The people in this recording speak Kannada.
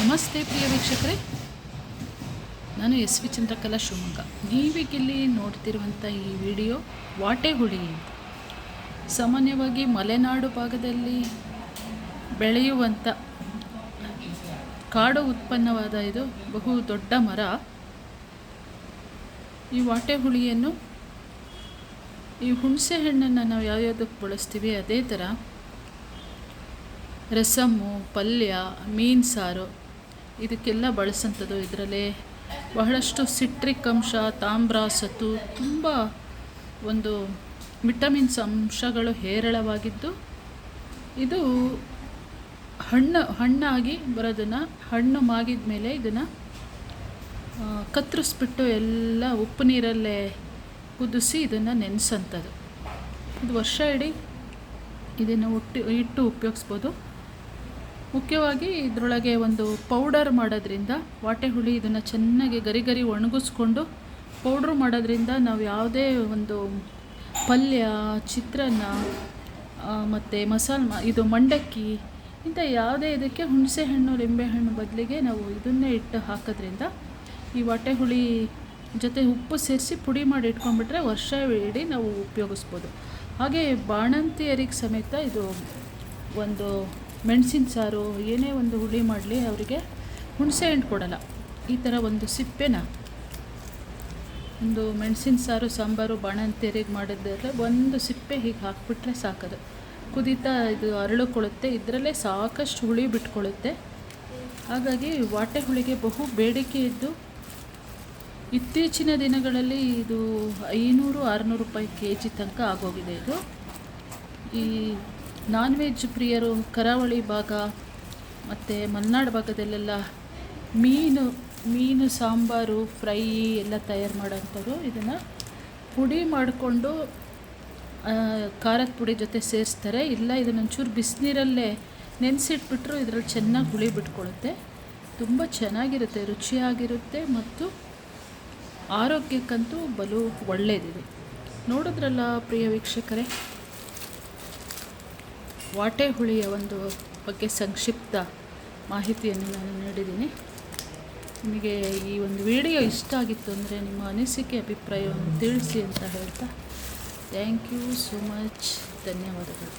ನಮಸ್ತೆ ಪ್ರಿಯ ವೀಕ್ಷಕರೇ, ನಾನು ಎಸ್ ವಿ ಚಂದ್ರಕಲಾ ಶಿವಮೊಗ್ಗ. ನೀವೀಗಿಲ್ಲಿ ನೋಡ್ತಿರುವಂಥ ಈ ವಿಡಿಯೋ ವಾಟೆ ಹುಳಿ ಅಂತ. ಸಾಮಾನ್ಯವಾಗಿ ಮಲೆನಾಡು ಭಾಗದಲ್ಲಿ ಬೆಳೆಯುವಂಥ ಕಾಡು ಉತ್ಪನ್ನವಾದ ಇದು ಬಹು ದೊಡ್ಡ ಮರ. ಈ ವಾಟೆ ಹುಳಿಯನ್ನು ಈ ಹುಣಸೆ ಹಣ್ಣನ್ನು ನಾವು ಯಾವ್ಯಾವುದಕ್ಕೆ ಬಳಸ್ತೀವಿ ಅದೇ ಥರ ರಸಮ್ಮು, ಪಲ್ಯ, ಮೀನು ಸಾರು ಇದಕ್ಕೆಲ್ಲ ಬಳಸೋಂಥದ್ದು. ಇದರಲ್ಲಿ ಬಹಳಷ್ಟು ಸಿಟ್ರಿಕ್ ಅಂಶ, ತಾಮ್ರ, ಸತು, ತುಂಬ ಒಂದು ವಿಟಮಿನ್ಸ್ ಅಂಶಗಳು ಹೇರಳವಾಗಿದ್ದು, ಇದು ಹಣ್ಣಾಗಿ ಬರೋದನ್ನು, ಹಣ್ಣು ಮಾಗಿದ ಮೇಲೆ ಇದನ್ನು ಕತ್ತರಿಸ್ಬಿಟ್ಟು ಎಲ್ಲ ಉಪ್ಪು ನೀರಲ್ಲೇ ಕುದಿಸಿ ಇದನ್ನು ನೆನೆಸೋಂಥದ್ದು. ಇದು ವರ್ಷ ಇಡೀ ಇದನ್ನು ಇಟ್ಟು ಉಪಯೋಗಿಸ್ಬೋದು. ಮುಖ್ಯವಾಗಿ ಇದರೊಳಗೆ ಒಂದು ಪೌಡರ್ ಮಾಡೋದ್ರಿಂದ, ವಾಟೆ ಹುಳಿ ಇದನ್ನು ಚೆನ್ನಾಗಿ ಗರಿ ಒಣಗಿಸ್ಕೊಂಡು ಪೌಡ್ರು ಮಾಡೋದ್ರಿಂದ ನಾವು ಯಾವುದೇ ಒಂದು ಪಲ್ಯ, ಚಿತ್ರಾನ್ನ ಮತ್ತು ಇದು ಮಂಡಕ್ಕಿ ಇಂಥ ಯಾವುದೇ ಇದಕ್ಕೆ ಹುಣಸೆ ಹಣ್ಣು, ಲಿಂಬೆಹಣ್ಣು ಬದಲಿಗೆ ನಾವು ಇದನ್ನೇ ಇಟ್ಟು ಹಾಕೋದ್ರಿಂದ ಈ ವಾಟೆ ಹುಳಿ ಜೊತೆ ಉಪ್ಪು ಸೇರಿಸಿ ಪುಡಿ ಮಾಡಿ ಇಟ್ಕೊಂಡ್ಬಿಟ್ರೆ ವರ್ಷ ಇಡೀ ನಾವು ಉಪಯೋಗಿಸ್ಬೋದು. ಹಾಗೆ ಬಾಣಂತಿಯರಿಗೆ ಸಮೇತ ಇದು ಒಂದು ಮೆಣಸಿನ ಸಾರು, ಏನೇ ಒಂದು ಹುಳಿ ಮಾಡಲಿ ಅವರಿಗೆ ಹುಣಸೆ ಹಣ್ಣು ಕೊಡಲ್ಲ. ಈ ಥರ ಒಂದು ಸಿಪ್ಪೆನ ಒಂದು ಮೆಣಸಿನ ಸಾರು, ಸಾಂಬಾರು ಬಾಣಂತಿಯರಿಗೆ ಮಾಡಿದ್ರೆ ಒಂದು ಸಿಪ್ಪೆ ಹೀಗೆ ಹಾಕಿಬಿಟ್ರೆ ಸಾಕದು. ಕುದೀತಾ ಇದು ಅರಳಿಕೊಳ್ಳುತ್ತೆ, ಇದರಲ್ಲೇ ಸಾಕಷ್ಟು ಹುಳಿ ಬಿಟ್ಕೊಳ್ಳುತ್ತೆ. ಹಾಗಾಗಿ ವಾಟೆ ಹುಳಿಗೆ ಬಹು ಬೇಡಿಕೆ ಇದ್ದು, ಇತ್ತೀಚಿನ ದಿನಗಳಲ್ಲಿ ಇದು 500-600 ರೂಪಾಯಿ kg ತನಕ ಆಗೋಗಿದೆ. ಇದು ಈ ನಾನ್ ವೆಜ್ ಪ್ರಿಯರು ಕರಾವಳಿ ಭಾಗ ಮತ್ತು ಮಲೆನಾಡು ಭಾಗದಲ್ಲೆಲ್ಲ ಮೀನು ಸಾಂಬಾರು, ಫ್ರೈ ಎಲ್ಲ ತಯಾರು ಮಾಡೋಂಥದ್ದು. ಇದನ್ನು ಪುಡಿ ಮಾಡಿಕೊಂಡು ಖಾರದ ಪುಡಿ ಜೊತೆ ಸೇರಿಸ್ತಾರೆ. ಇಲ್ಲ ಇದನ್ನು ಒಂಚೂರು ಬಿಸಿನೀರಲ್ಲೇ ನೆನೆಸಿಟ್ಬಿಟ್ರು ಇದರಲ್ಲಿ ಚೆನ್ನಾಗಿ ಹುಳಿ ಬಿಟ್ಕೊಳ್ಳುತ್ತೆ. ತುಂಬ ಚೆನ್ನಾಗಿರುತ್ತೆ, ರುಚಿಯಾಗಿರುತ್ತೆ ಮತ್ತು ಆರೋಗ್ಯಕ್ಕಂತೂ ಬಲು ಒಳ್ಳೆಯದಿದೆ. ನೋಡಿದ್ರಲ್ಲ ಪ್ರಿಯ ವೀಕ್ಷಕರೇ, ವಾಟೆ ಹುಳಿಯ ಒಂದು ಬಗ್ಗೆ ಸಂಕ್ಷಿಪ್ತ ಮಾಹಿತಿಯನ್ನು ನಾನು ನೀಡಿದ್ದೀನಿ. ನಿಮಗೆ ಈ ಒಂದು ವಿಡಿಯೋ ಇಷ್ಟ ಆಗಿತ್ತು ಅಂದರೆ ನಿಮ್ಮ ಅನಿಸಿಕೆ, ಅಭಿಪ್ರಾಯವನ್ನು ತಿಳಿಸಿ ಅಂತ ಹೇಳ್ತಾ, ಥ್ಯಾಂಕ್ ಯು ಸೋ ಮಚ್. ಧನ್ಯವಾದಗಳು.